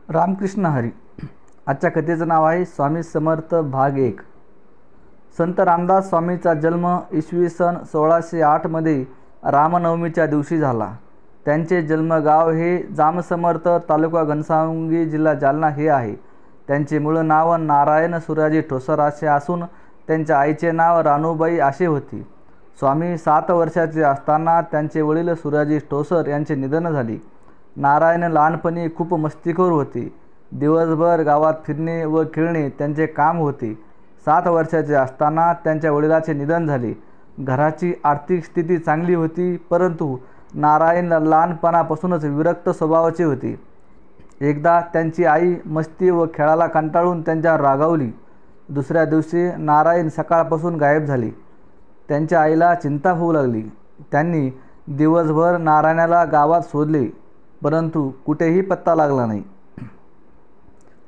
रामकृष्ण हरी. आजच्या कथेचं नाव आहे स्वामी समर्थ भाग 1. संत रामदास स्वामीचा जन्म इसवी सन 1608 मध्ये रामनवमीच्या दिवशी झाला. त्यांचे जन्मगाव हे जामसमर्थ, तालुका घनसावंगी, जिल्हा जालना हे आहे. त्यांचे मूळ नाव नारायण सुराजी ठोसर असे असून त्यांच्या आईचे नाव रानूबाई असे होते. स्वामी 7 वर्षाचे असताना त्यांचे वडील सुराजी ठोसर यांचे निधन झाले. नारायण लहानपणी खूप मस्तीखोर होते. दिवसभर गावात फिरणे व खेळणे त्यांचे काम होते. 7 वर्षाचे असताना त्यांच्या वडिलांचे निधन झाले. घराची आर्थिक स्थिती चांगली होती, परंतु नारायण लहानपणापासूनच विरक्त स्वभावाचे होते. एकदा त्यांची आई मस्ती व खेळाला कंटाळून त्यांच्यावर रागावली. दुसऱ्या दिवशी नारायण सकाळपासून गायब झाले. त्यांच्या आईला चिंता होऊ लागली. त्यांनी दिवसभर नारायणाला गावात शोधले, परंतु कुठेही पत्ता लागला नाही.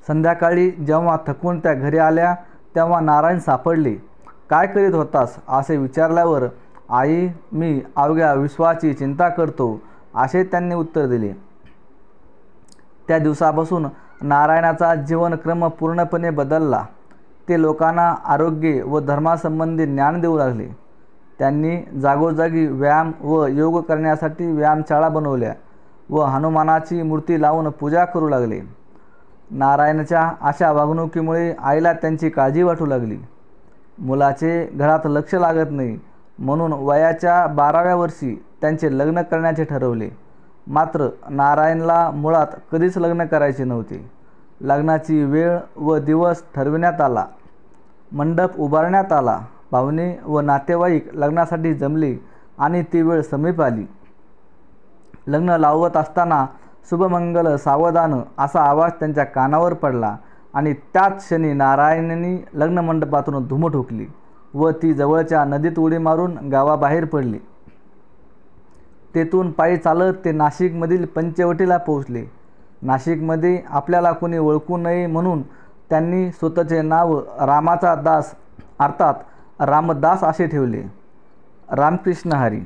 संध्याकाळी जेव्हा थकून त्या घरी आल्या तेव्हा नारायण सापडले. काय करीत होतास असे विचारल्यावर आई, मी अवघ्या विश्वाची चिंता करतो असे त्यांनी उत्तर दिले. त्या दिवसापासून नारायणाचा जीवनक्रम पूर्णपणे बदलला. ते लोकांना आरोग्य व धर्मासंबंधी ज्ञान देऊ लागले. त्यांनी जागोजागी व्यायाम व योग करण्यासाठी व्यायामशाळा बनवल्या व हनुमानाची मूर्ती लावून पूजा करू लागले. नारायणाच्या अशा वागणुकीमुळे आईला त्यांची काळजी वाटू लागली. मुलाचे घरात लक्ष लागत नाही म्हणून वयाच्या 12व्या वर्षी त्यांचे लग्न करण्याचे ठरवले. मात्र नारायणला मुळात कधीच लग्न करायचे नव्हते. लग्नाची वेळ व दिवस ठरविण्यात आला. मंडप उभारण्यात आला. पाहुणे व नातेवाईक लग्नासाठी जमले आणि ती वेळ समीप आली. लग्न लावत असताना शुभमंगल सावधान असा आवाज त्यांच्या कानावर पडला आणि त्याच क्षणी नारायणांनी लग्न मंडपातून धूम ठोकली व ती जवळच्या नदीत उडी मारून गावाबाहेर पडली. तेथून पायी चालत ते नाशिकमधील पंचवटीला पोहोचले. नाशिकमध्ये आपल्याला कोणी ओळखू नये म्हणून त्यांनी स्वतःचे नाव रामाचा दास अर्थात रामदास असे ठेवले. रामकृष्ण हरी.